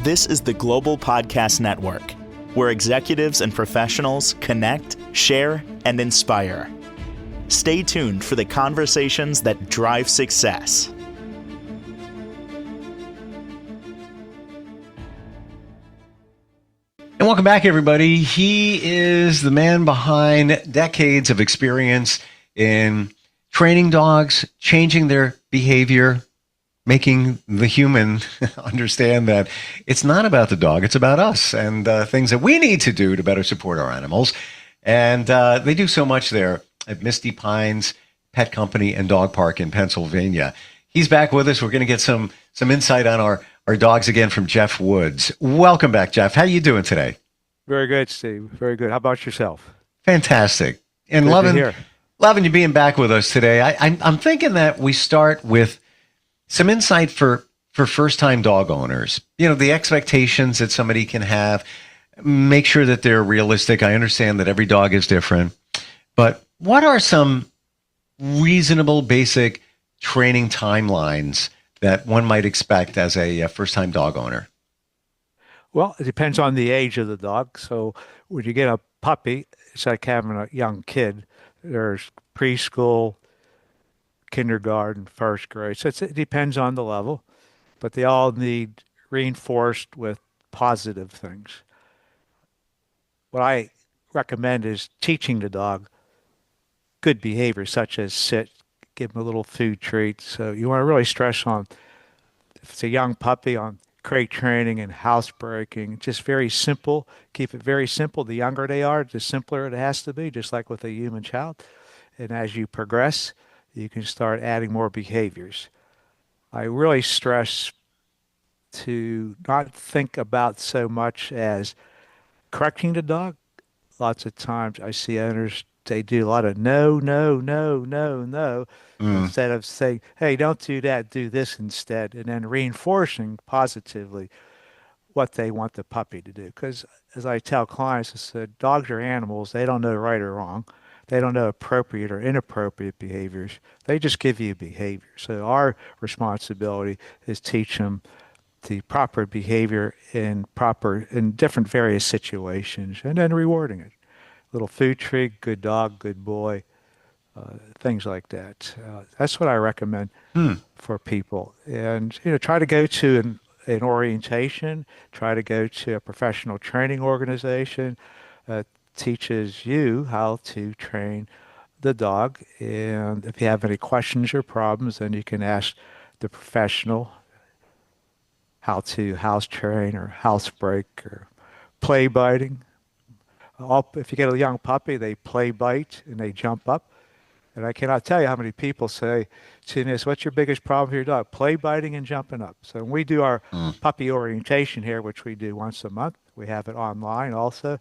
This is the Global Podcast Network, where executives and professionals connect, share, and inspire. Stay tuned for the conversations that drive success. And welcome back, everybody. He is the man behind decades of experience in training dogs, changing their behavior, making the human understand that it's not about the dog, it's about us and things that we need to do to better support our animals. And they do so much there at Misty Pines Pet Company and Dog Park in Pennsylvania. He's back with us. We're going to get some insight on our dogs again from Jeff Woods. Welcome back, Jeff. How are you doing today? Very good, Steve. Very good. How about yourself? Fantastic. And loving you being back with us today. I'm thinking that we start with some insight for first-time dog owners. You know, the expectations that somebody can have, make sure that they're realistic. I understand that every dog is different. But what are some reasonable, basic training timelines that one might expect as a first-time dog owner? Well, it depends on the age of the dog. So when you get a puppy, it's like having a young kid. There's preschool, kindergarten, first grade. So it depends on the level, but they all need reinforced with positive things. What I recommend is teaching the dog good behavior, such as sit, give them a little food treat. So you want to really stress on, if it's a young puppy, on crate training and housebreaking. Just very simple. Keep it very simple. The younger they are, the simpler it has to be, just like with a human child. And as you progress, you can start adding more behaviors. I really stress to not think about so much as correcting the dog. Lots of times I see owners, they do a lot of no, instead of saying, hey, don't do that, do this instead, and then reinforcing positively what they want the puppy to do. Because as I tell clients, I said, dogs are animals. They don't know right or wrong. They don't know appropriate or inappropriate behaviors. They just give you behavior. So our responsibility is teach them the proper behavior in different various situations, and then rewarding it. Little food treat, good dog, good boy, things like that. That's what I recommend for people. And try to go to an orientation. Try to go to a professional training organization that teaches you how to train the dog. And if you have any questions or problems, then you can ask the professional how to house train or house break or play biting. If you get a young puppy, they play bite and they jump up. And I cannot tell you how many people say to me, what's your biggest problem for your dog? Play biting and jumping up. So when we do our puppy orientation here, which we do once a month, we have it online also.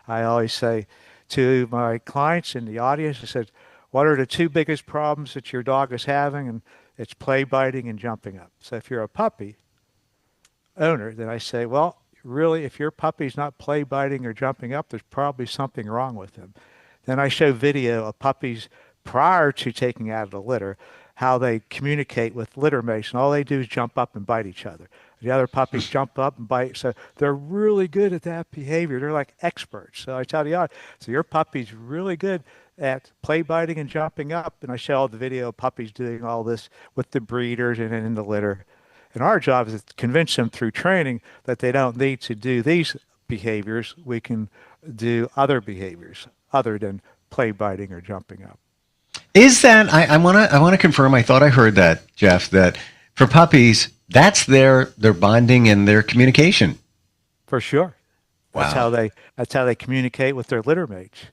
I always say to my clients in the audience, I said, what are the two biggest problems that your dog is having? And it's play biting and jumping up. So if you're a puppy owner, then I say, well, really, if your puppy's not play biting or jumping up, there's probably something wrong with him. Then I show video of puppies prior to taking out of the litter, how they communicate with litter mates. And all they do is jump up and bite each other. The other puppies jump up and bite. So they're really good at that behavior. They're like experts. So I tell the audience, so your puppy's really good at play biting and jumping up. And I show all the video of puppies doing all this with the breeders and in the litter. And our job is to convince them through training that they don't need to do these behaviors. We can do other behaviors other than play biting or jumping up. Is that, I want to confirm, I thought I heard that, Jeff, that for puppies, that's their bonding and their communication. For sure. Wow. That's how they communicate with their litter mates.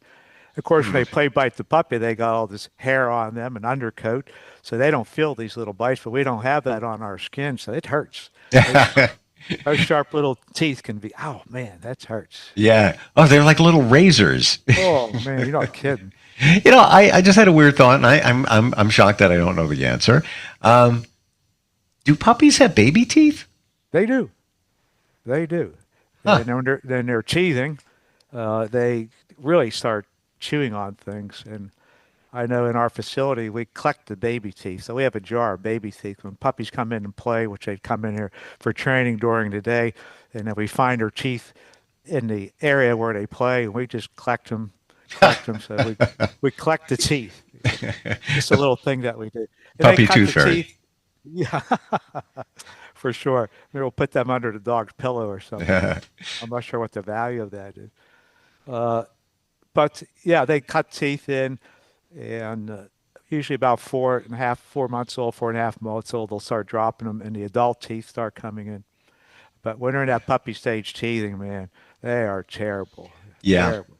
Of course, when they play bite the puppy, they got all this hair on them and undercoat, so they don't feel these little bites, but we don't have that on our skin, so it hurts. Those sharp little teeth can be, oh man, that hurts. Yeah. Oh, they're like little razors. Oh man, you're not kidding. I just had a weird thought, and I'm shocked that I don't know the answer. Do puppies have baby teeth? They do. They do. Huh. And when they're teething, they really start chewing on things. And I know in our facility we collect the baby teeth. So we have a jar of baby teeth when puppies come in and play, which they come in here for training during the day, and then we find their teeth in the area where they play, and we just collect them. So we collect the teeth. Just a little thing that we do. And they Puppy cut tooth the fairy. teeth. Yeah, for sure. Maybe we'll put them under the dog's pillow or something. I'm not sure what the value of that is. Uh, but yeah, they cut teeth in, and usually about 4.5, 4 months old, 4.5 months old, they'll start dropping them, and the adult teeth start coming in. But when they're in that puppy stage teething, man, they are terrible, Yeah. terrible.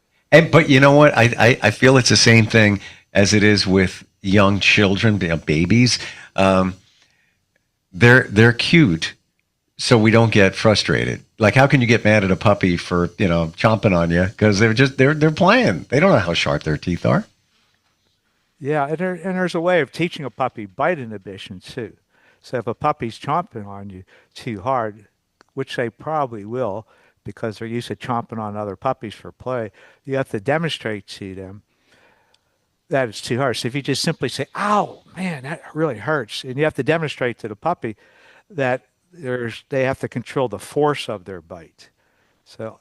But you know what? I feel it's the same thing as it is with young children, babies. Um, they're cute, so we don't get frustrated. Like, how can you get mad at a puppy for chomping on you because they're playing? They don't know how sharp their teeth are. Yeah, and there's a way of teaching a puppy bite inhibition too. So if a puppy's chomping on you too hard, which they probably will because they're used to chomping on other puppies for play, you have to demonstrate to them that it's too hard. So if you just simply say, "Ow, man, that really hurts," and you have to demonstrate to the puppy that they have to control the force of their bite. So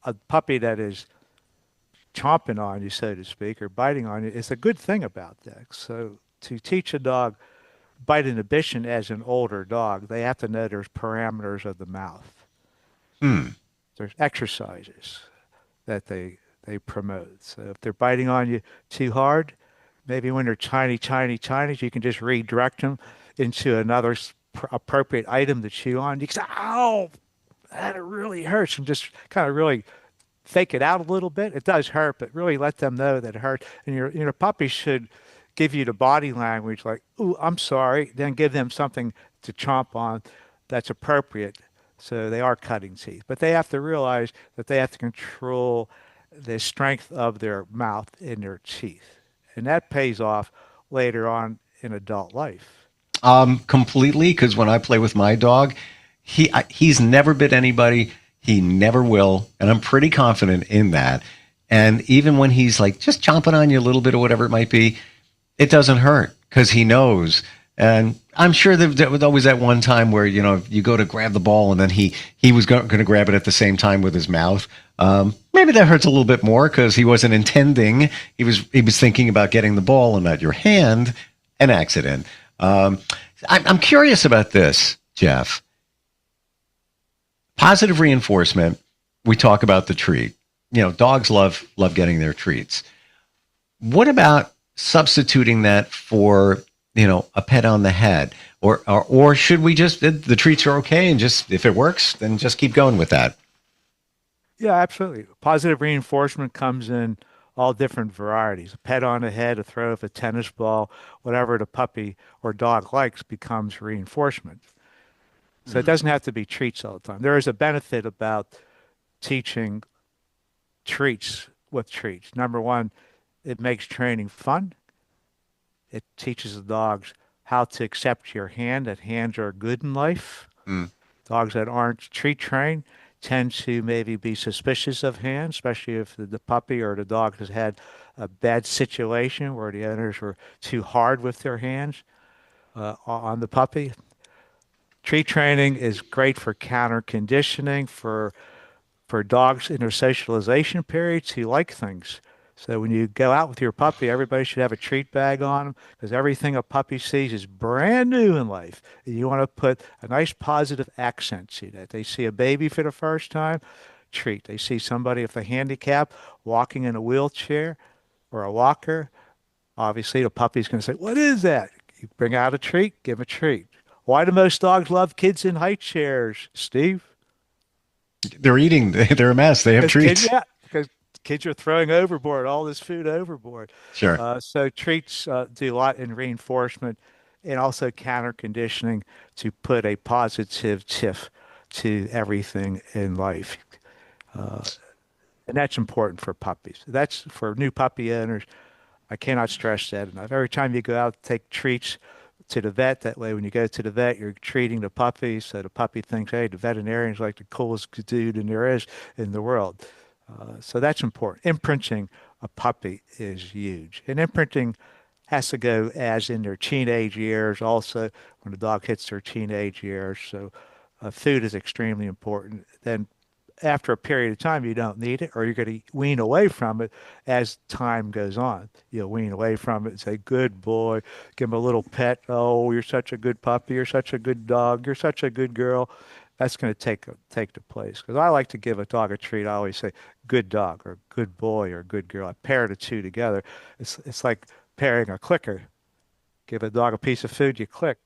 a puppy that is chomping on you, so to speak, or biting on you, is a good thing about that. So to teach a dog bite inhibition as an older dog, they have to know there's parameters of the mouth. Hmm. There's exercises that they promote. So if they're biting on you too hard, maybe when they're tiny, tiny, tiny, you can just redirect them into another appropriate item to chew on. You can say, "Ow, that really hurts," and just kind of really fake it out a little bit. It does hurt, but really let them know that it hurts. And your puppy should give you the body language like, "Ooh, I'm sorry," then give them something to chomp on that's appropriate. So they are cutting teeth, but they have to realize that they have to control the strength of their mouth and their teeth, and that pays off later on in adult life. Completely. Because when I play with my dog, he's never bit anybody. He never will, and I'm pretty confident in that. And even when he's like just chomping on you a little bit or whatever it might be, it doesn't hurt because he knows. And I'm sure there was always that one time where you go to grab the ball and then he was going to grab it at the same time with his mouth. Maybe that hurts a little bit more because he wasn't intending. He was thinking about getting the ball and not your hand. An accident. I'm curious about this, Jeff. Positive reinforcement. We talk about the treat. Dogs love getting their treats. What about substituting that for a pet on the head, or should we just the treats are okay and just if it works then just keep going with that? Yeah, absolutely. Positive reinforcement comes in all different varieties. A pet on the head, a throw of a tennis ball, whatever the puppy or dog likes becomes reinforcement. So it Mm. doesn't have to be treats all the time. There is a benefit about teaching treats with treats. Number one, it makes training fun. It teaches the dogs how to accept your hand, that hands are good in life. Mm. Dogs that aren't treat trained tend to maybe be suspicious of hands, especially if the puppy or the dog has had a bad situation where the owners were too hard with their hands on the puppy. Treat training is great for counter conditioning, for dogs in their socialization periods who like things. So when you go out with your puppy, everybody should have a treat bag on them because everything a puppy sees is brand new in life. And you want to put a nice positive accent to that. They see a baby for the first time, treat. They see somebody with a handicap walking in a wheelchair or a walker. Obviously, the puppy's going to say, "What is that?" You bring out a treat, give a treat. Why do most dogs love kids in high chairs, Steve? They're eating. They're a mess. They have Because kids, treats. yeah, because kids are throwing overboard all this food overboard. Sure. So treats do a lot in reinforcement and also counter conditioning to put a positive tiff to everything in life. Uh, and that's important for puppies. That's for new puppy owners. I cannot stress that enough. Every time you go out, take treats to the vet. That way, when you go to the vet, you're treating the puppy. So the puppy thinks, "Hey, the veterinarian's like the coolest dude in there is in the world." So that's important. Imprinting a puppy is huge. And imprinting has to go as in their teenage years, also when the dog hits their teenage years. So food is extremely important. Then after a period of time, you don't need it, or you're going to wean away from it as time goes on. You'll wean away from it and say, good boy, give him a little pet. Oh, you're such a good puppy. You're such a good dog. You're such a good girl. That's going to take the place. Because I like to give a dog a treat. I always say, good dog, or good boy, or good girl. I pair the two together. It's like pairing a clicker. Give a dog a piece of food, you click.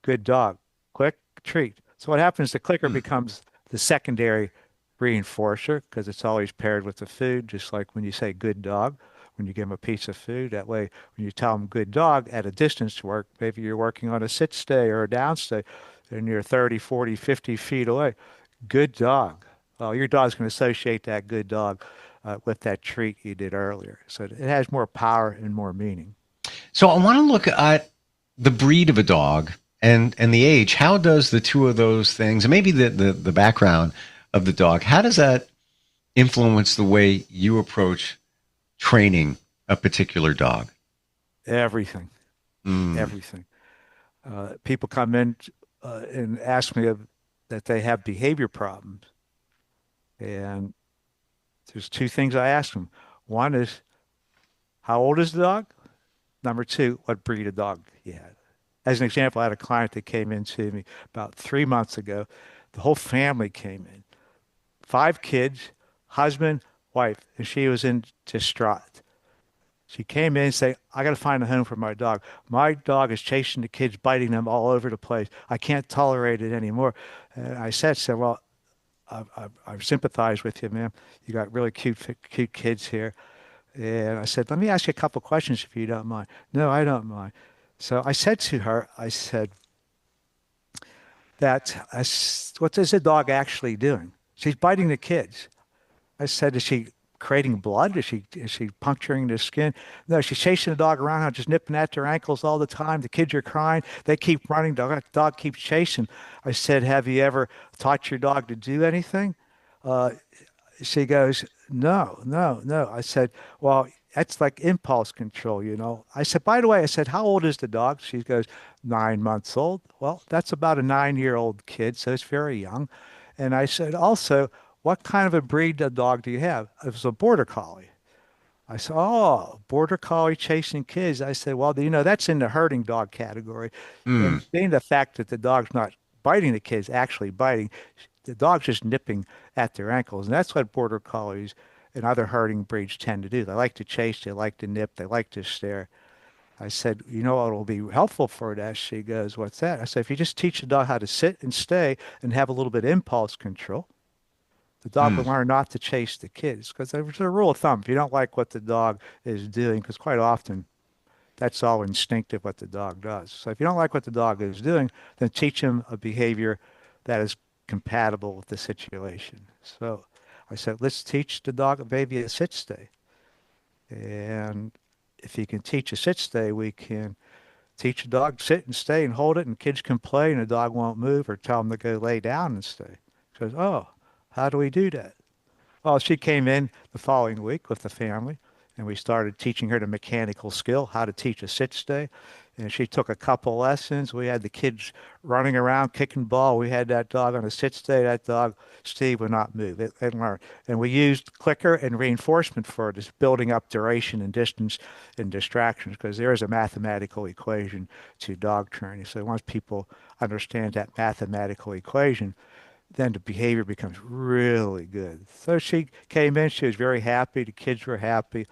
Good dog. Click, treat. So what happens, the clicker Mm. becomes the secondary reinforcer because it's always paired with the food, just like when you say good dog, when you give them a piece of food. That way, when you tell them good dog at a distance work, maybe you're working on a sit stay or a down stay, and you're 30, 40, 50 feet away. Good dog. Well, your dog's going to associate that good dog with that treat you did earlier. So it has more power and more meaning. So I want to look at the breed of a dog and the age. How does the two of those things, and maybe the background of the dog, how does that influence the way you approach training a particular dog? Everything, Mm. everything. People come in and ask me that they have behavior problems. And there's two things I ask them. One is, how old is the dog? Number two, what breed of dog you had. As an example, I had a client that came in to me about 3 months ago. The whole family came in, 5 kids, husband, wife, and she was in distraught. She came in and said, I got to find a home for my dog. My dog is chasing the kids, biting them all over the place. I can't tolerate it anymore. And I said, well, I've sympathized with you, ma'am. You got really cute kids here. And I said, let me ask you a couple questions if you don't mind. No, I don't mind. So I said to her, I said what is the dog actually doing? She's biting the kids. I said, is she creating blood? Is she puncturing the skin? No, she's chasing the dog around, just nipping at their ankles all the time. The kids are crying. They keep running. The dog keeps chasing. I said, have you ever taught your dog to do anything? Uh, she goes, no, no, no. I said, well, that's like impulse control, you know. I said, by the way, I said, how old is the dog? She goes, 9 months old. Well, that's about a 9-year-old kid, so it's very young. And I said, also, what kind of a breed of dog do you have? It was a border collie. I said, oh, border collie chasing kids. I said, well, you know, that's in the herding dog category. Mm. And being the fact that the dog's not biting the kids, actually biting, the dog's just nipping at their ankles. And that's what border collies and other herding breeds tend to do. They like to chase, they like to nip, they like to stare. I said, you know what will be helpful for that? She goes, what's that? I said, if you just teach the dog how to sit and stay and have a little bit of impulse control, the dog Mm. will learn not to chase the kids. Because there's a rule of thumb. If you don't like what the dog is doing, because quite often that's all instinctive what the dog does. So if you don't like what the dog is doing, then teach him a behavior that is compatible with the situation. So I said, let's teach the dog maybe a sit stay. And if you can teach a sit stay, we can teach a dog to sit and stay and hold it, and kids can play, and the dog won't move, or tell them to go lay down and stay. She goes, oh, how do we do that? Well, she came in the following week with the family, and we started teaching her the mechanical skill, how to teach a sit stay. And she took a couple lessons. We had the kids running around, kicking ball. We had that dog on a sit stay. That dog, Steve, would not move. It learned. And we used clicker and reinforcement for this, building up duration and distance and distractions, because there is a mathematical equation to dog training. So once people understand that mathematical equation, then the behavior becomes really good. So she came in, she was very happy, the kids were happy,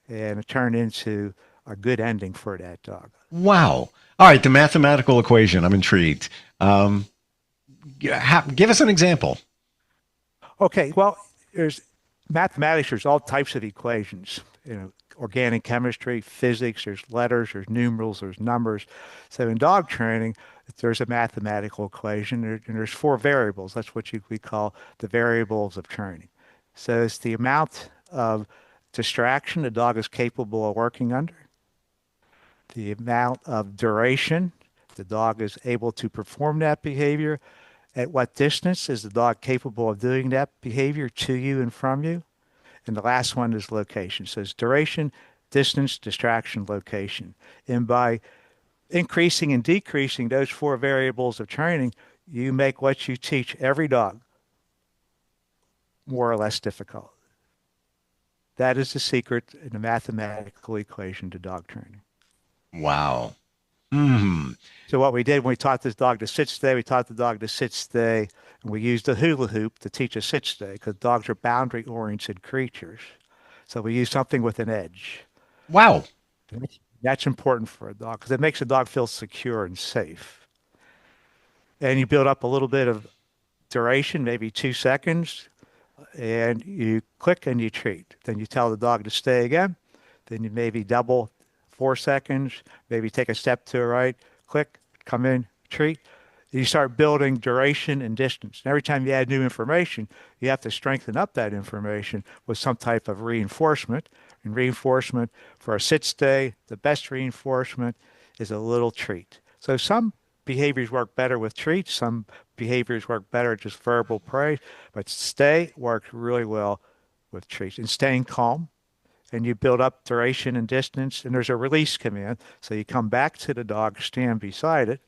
and it turned into a good ending for that dog. Wow. All right, the mathematical equation. I'm intrigued. Give us an example. Okay, well, there's mathematics, there's all types of equations, you know, organic chemistry, physics, there's letters, there's numerals, there's numbers. So in dog training, there's a mathematical equation, and there's four variables. That's what we call the variables of training. So it's the amount of distraction the dog is capable of working under, the amount of duration the dog is able to perform that behavior, at what distance is the dog capable of doing that behavior to you and from you, And the last one is location. So it's duration, distance, distraction, location. And by increasing and decreasing those four variables of training, you make what you teach every dog more or less difficult. That is the secret in the mathematical equation to dog training. Wow. Hmm. So what we did when we taught this dog to sit stay, we taught the dog to sit stay, and we used a hula hoop to teach a sit stay because dogs are boundary-oriented creatures. So we used something with an edge. Wow. That's important for a dog because it makes a dog feel secure and safe. And you build up a little bit of duration, maybe 2 seconds, and you click and you treat. Then you tell the dog to stay again. Then you maybe double 4 seconds, maybe take a step to the right, click, come in, treat. You start building duration and distance. And every time you add new information, you have to strengthen up that information with some type of reinforcement. And reinforcement for a sit stay, the best reinforcement is a little treat. So some behaviors work better with treats, some behaviors work better just verbal praise, but stay works really well with treats. And staying calm, and you build up duration and distance, and there's a release command. So you come back to the dog, stand beside it.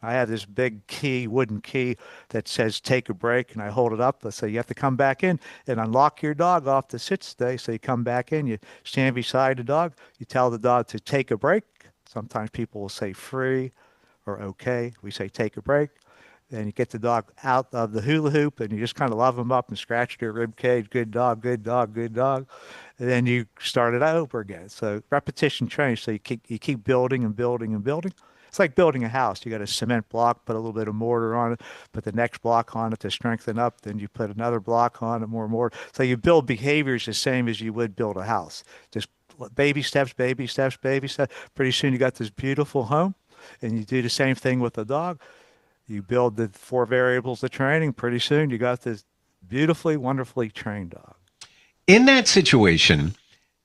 I have this big key, wooden key that says take a break, and I hold it up. So you have to come back in and unlock your dog off the sit stay. So you come back in, you stand beside the dog, you tell the dog to take a break. Sometimes people will say free or okay. We say take a break. Then you get the dog out of the hula hoop and you just kind of love them up and scratch their rib cage. Good dog, good dog, good dog. And then you start it over again. So repetition training. So you keep building and building and building. It's like building a house. You got a cement block, put a little bit of mortar on it, put the next block on it to strengthen up. Then you put another block on it, more mortar. So you build behaviors the same as you would build a house. Just baby steps, baby steps, baby steps. Pretty soon you got this beautiful home. And you do the same thing with the dog. You build the four variables of training. Pretty soon you got this beautifully, wonderfully trained dog. In that situation,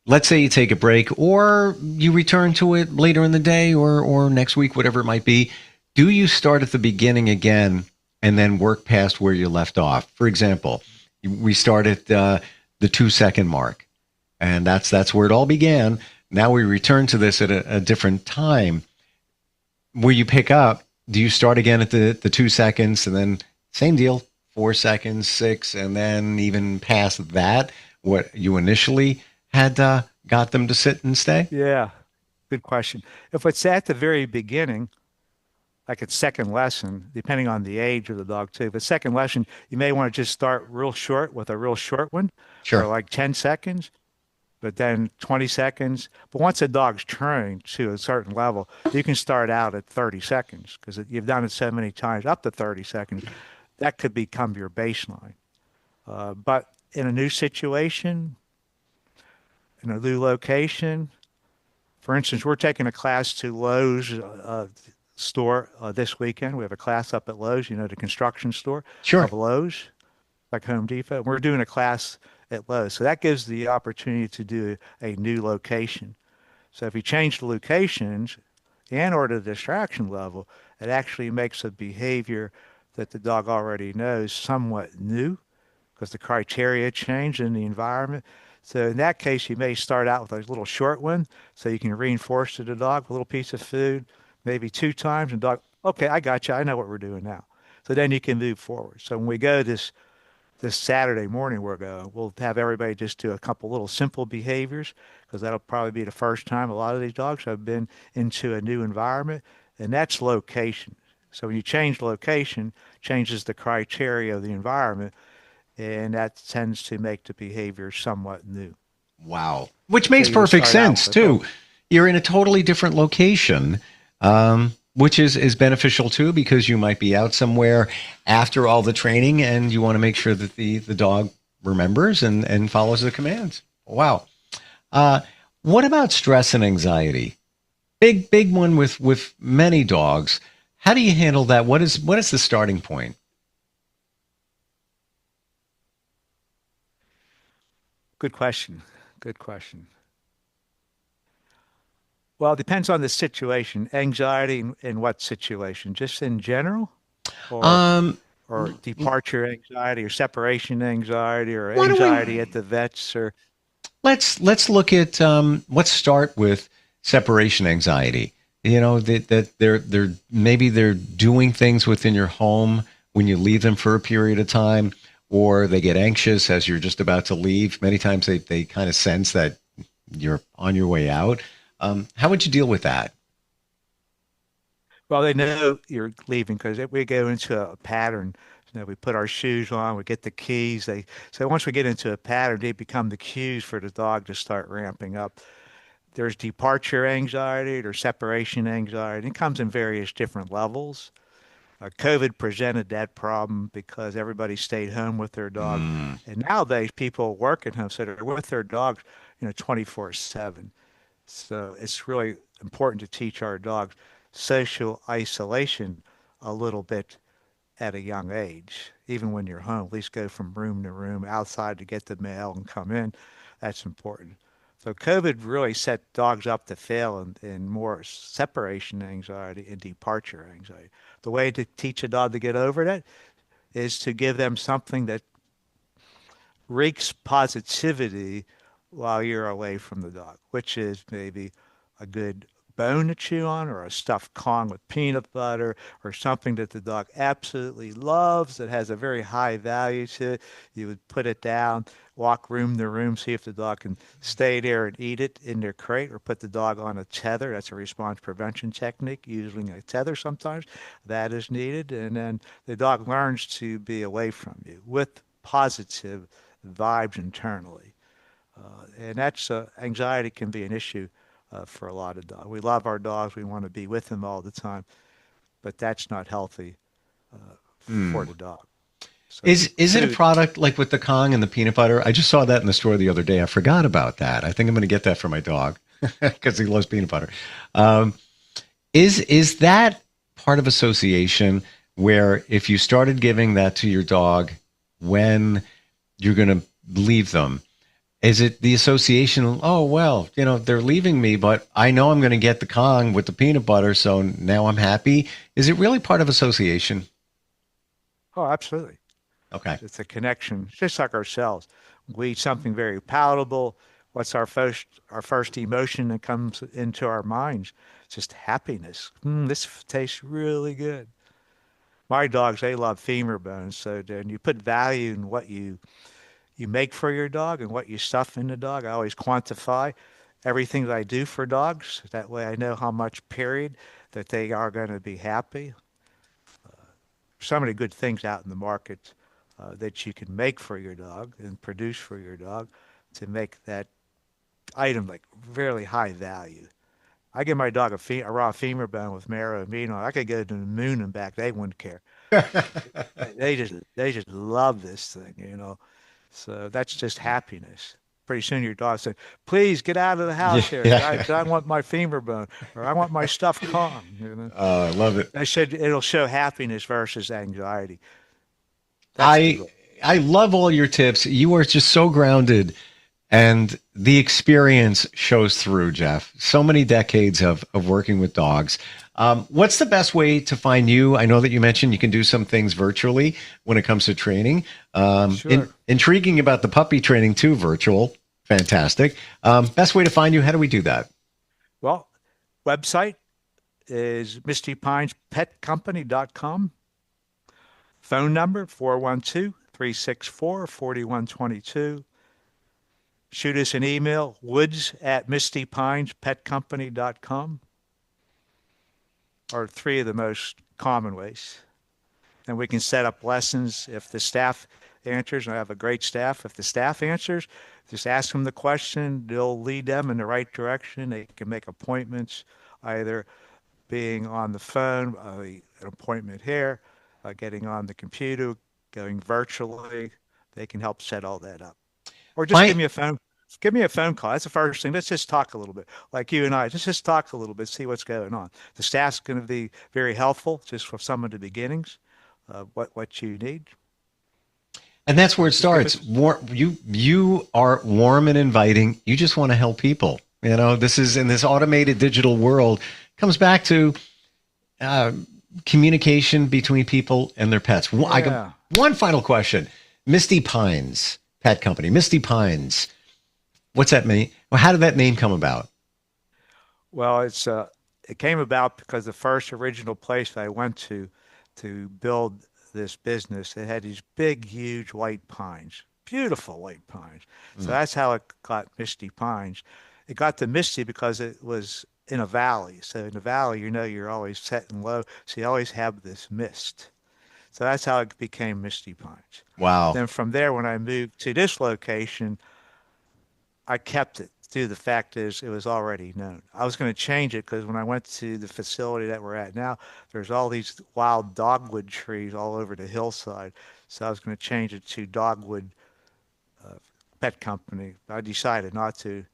let's say you take a break or you return to it later in the day or next week, whatever it might be. Do you start at the beginning again and then work past where you left off? For example, we start at the 2 second mark, and that's where it all began. Now we return to this at a different time. Where you pick up, do you start again at the 2 seconds and then same deal, 4 seconds, 6, and then even past that, what you initially had got them to sit and stay? Yeah, good question. If it's at the very beginning, like it's second lesson, depending on the age of the dog too. If it's second lesson, you may want to just start real short with a real short one for Sure. like 10 seconds, but then 20 seconds. But once a dog's trained to a certain level, you can start out at 30 seconds because you've done it so many times, up to 30 seconds. That could become your baseline. But in a new situation, in a new location, for instance, we're taking a class to Lowe's store this weekend. We have a class up at Lowe's, the construction store Sure. of Lowe's, like Home Depot. We're doing a class at Lowe's. So that gives the opportunity to do a new location. So if you change the locations and or the distraction level, it actually makes a behavior that the dog already knows somewhat new because the criteria changed in the environment. So in that case, you may start out with a little short one so you can reinforce to the dog a little piece of food, maybe 2 times, and dog, okay, I got you. I know what we're doing now. So then you can move forward. So when we go this Saturday morning we'll have everybody just do a couple little simple behaviors because that'll probably be the first time a lot of these dogs have been into a new environment, and that's location. So when you change location, changes the criteria of the environment, and that tends to make the behavior somewhat new. Wow. Which So makes you just perfect start out sense, with a too. You're in a totally different location, which is beneficial, too, because you might be out somewhere after all the training and you want to make sure that the dog remembers and follows the commands. Wow. What about stress and anxiety? Big one with many dogs. How do you handle that? What is the starting point? Good question. Good question. Well, it depends on the situation. Anxiety in what situation? Just in general, or Um, or departure anxiety, or separation anxiety, or why don't we anxiety at the vets, or Let's look at let's start with separation anxiety. You know that they're maybe they're doing things within your home when you leave them for a period of time, or they get anxious as you're just about to leave. Many times they kind of sense that you're on your way out. How would you deal with that? Well, they know you're leaving because we go into a pattern. We put our shoes on, we get the keys. So once we get into a pattern, they become the cues for the dog to start ramping up. There's departure anxiety, there's separation anxiety. It comes in various different levels. COVID presented that problem because everybody stayed home with their dog. Mm, And nowadays people work at home, so they're with their dogs, 24/7. So it's really important to teach our dogs social isolation a little bit at a young age. Even when you're home, at least go from room to room, outside to get the mail and come in. That's important. So COVID really set dogs up to fail in more separation anxiety and departure anxiety. The way to teach a dog to get over that is to give them something that reeks positivity while you're away from the dog, which is maybe a good bone to chew on or a stuffed Kong with peanut butter or something that the dog absolutely loves that has a very high value to it. You would put it down, walk room to room, see if the dog can stay there and eat it in their crate, or put the dog on a tether. That's a response prevention technique, using a tether sometimes. That is needed. And then the dog learns to be away from you with positive vibes internally. And that's anxiety can be an issue for a lot of dogs. We love our dogs. We want to be with them all the time, but that's not healthy for mm. the dog. So Is it a food, product like with the Kong and the peanut butter? I just saw that in the store the other day. I forgot about that. I think I'm going to get that for my dog because he loves peanut butter. Um, is that part of association where if you started giving that to your dog when you're going to leave them, is it the association? Oh, well, they're leaving me, but I know I'm going to get the Kong with the peanut butter, so now I'm happy. Is it really part of association? oh, absolutely. Okay. It's a connection, just like ourselves. We eat something very palatable. What's our first emotion that comes into our minds? It's just happiness. This tastes really good. My dogs, they love femur bones, so then you put value in what you make for your dog and what you stuff in the dog. I always quantify everything that I do for dogs. That way I know how much, period, that they are going to be happy. So many good things out in the market that you can make for your dog and produce for your dog to make that item like really high value. I give my dog a raw femur bone with marrow and meat on it. I could go to the moon and back. They wouldn't care. They just love this thing. So that's just happiness. Pretty soon your dog said, "Please get out of the house here. Yeah. I want my femur bone, or I want my stuffed Kong." I love it. I said it'll show happiness versus anxiety. That's the I goal. I love all your tips. You are just so grounded, and the experience shows through, Jeff. So many decades of working with dogs. What's the best way to find you? I know that you mentioned you can do some things virtually when it comes to training. Sure. Intriguing about the puppy training too, virtual. Fantastic. Best way to find you? How do we do that? Well, website is mistypinespetcompany.com. Phone number 412-364-4122. Shoot us an email, woods@mistypinespetcompany.com, are three of the most common ways. And we can set up lessons if the staff answers, and I have a great staff. If the staff answers, just ask them the question. They'll lead them in the right direction. They can make appointments, either being on the phone, an appointment here, getting on the computer, going virtually. They can help set all that up. Or just give My me a phone. Give me a phone call. That's the first thing. Let's just talk a little bit. Like you and I, let's just talk a little bit, see what's going on. The staff's going to be very helpful just for some of the beginnings, what you need. And that's where it Just give starts. us. You are warm and inviting. You just want to help people. This is in this automated digital world. Comes back to uh, communication between people and their pets. I got Yeah. one final question. Misty Pines Pet Company. Misty Pines. What's that mean? Well, how did that name come about? Well, it came about because the first original place I went to build this business, it had these big, huge white pines, beautiful white pines. So Mm. that's how it got Misty Pines. It got to Misty because it was in a valley. So in the valley, you're always setting low, so you always have this mist. So that's how it became Misty Pines. Wow. Then from there, when I moved to this location, I kept it. Due the fact is, it was already known. I was going to change it because when I went to the facility that we're at now, there's all these wild dogwood trees all over the hillside. So I was going to change it to Dogwood Pet Company. I decided not to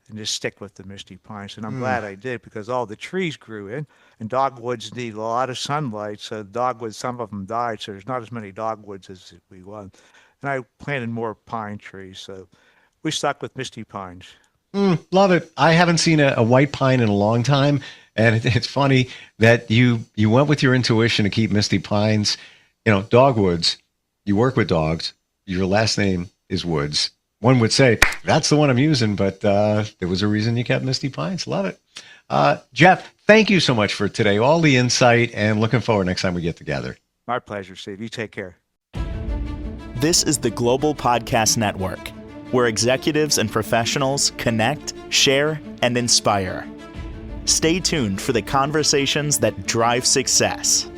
and just stick with the Misty Pines. And I'm Mm. glad I did because all the trees grew in, and dogwoods need a lot of sunlight. So dogwoods, some of them died, so there's not as many dogwoods as we want. And I planted more pine trees, so we stuck with Misty Pines. Love it. I haven't seen a white pine in a long time, and it's funny that you went with your intuition to keep Misty Pines. You know, dogwoods. You work with dogs. Your last name is Woods. One would say that's the one I'm using, but there was a reason you kept Misty Pines. Love it. Jeff, thank you so much for today. All the insight, and looking forward next time we get together. My pleasure, Steve. You take care. This is the Global Podcast Network, where executives and professionals connect, share, and inspire. Stay tuned for the conversations that drive success.